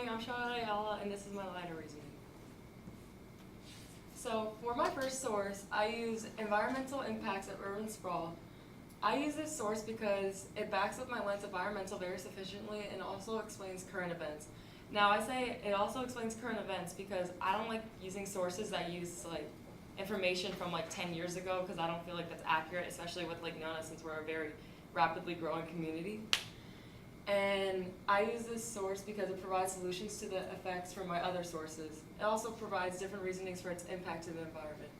morning, I'm Shawna Ayala, and this is my line of reasoning. So, for my first source, I use environmental impacts of urban sprawl. I use this source because it backs up my lens environmental very sufficiently and also explains current events. Now, I say it also explains current events because I don't like using sources that use like information from like 10 years ago because I don't feel like that's accurate, especially with Lake Nona since we're a very rapidly growing community. And I use this source because it provides solutions to the effects from my other sources. It also provides different reasonings for its impact to the environment.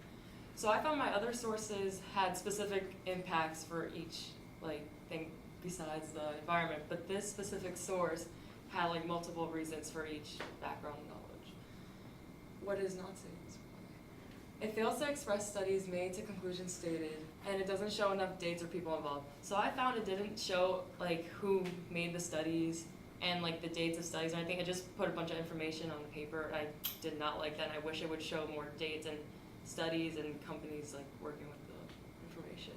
So I found my other sources had specific impacts for each like thing besides the environment, but this specific source had like multiple reasons for each background knowledge. What is not safe? It fails to express studies made to conclusions stated, and it doesn't show enough dates or people involved. So I found it didn't show like who made the studies and like the dates of studies or anything. It just put a bunch of information on the paper. I did not like that, and I wish it would show more dates and studies and companies like working with the information.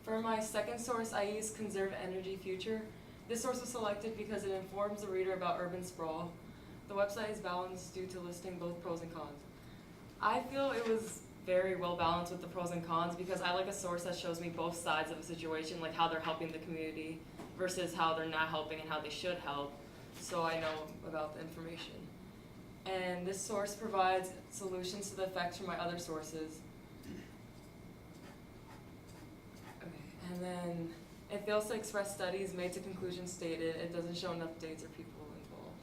For my second source, I used Conserve Energy Future. This source was selected because it informs the reader about urban sprawl. The website is balanced due to listing both pros and cons. I feel it was very well balanced with the pros and cons because I like a source that shows me both sides of a situation, like how they're helping the community versus how they're not helping and how they should help, so I know about the information. And this source provides solutions to the effects from my other sources. Okay. And then it fails to express studies made to conclusions stated. It doesn't show enough dates or people involved.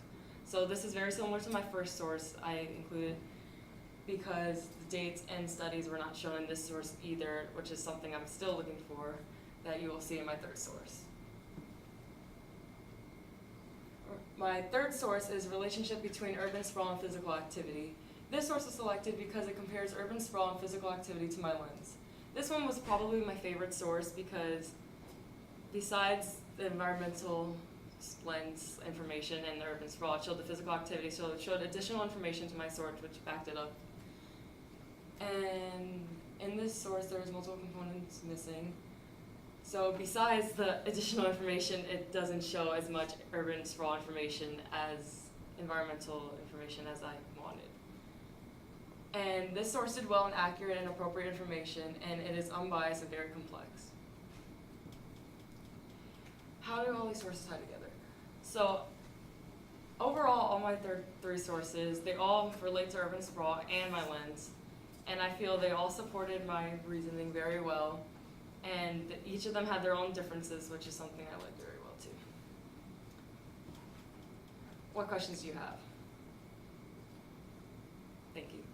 So this is very similar to my first source I included because the dates and studies were not shown in this source either, which is something I'm still looking for that you will see in my third source. My third source is relationship between urban sprawl and physical activity. This source was selected because it compares urban sprawl and physical activity to my lens. This one was probably my favorite source because besides the environmental lens information and the urban sprawl, it showed the physical activity, so it showed additional information to my source which backed it up. And in this source there was multiple components missing. So besides the additional information, it doesn't show as much urban sprawl information as environmental information as I wanted. And this source did well and accurate and appropriate information, and it is unbiased and very complex. How do all these sources tie together? So overall, all my three sources, they all relate to urban sprawl and my lens, and I feel they all supported my reasoning very well. And each of them had their own differences, which is something I like very well too. What questions do you have? Thank you.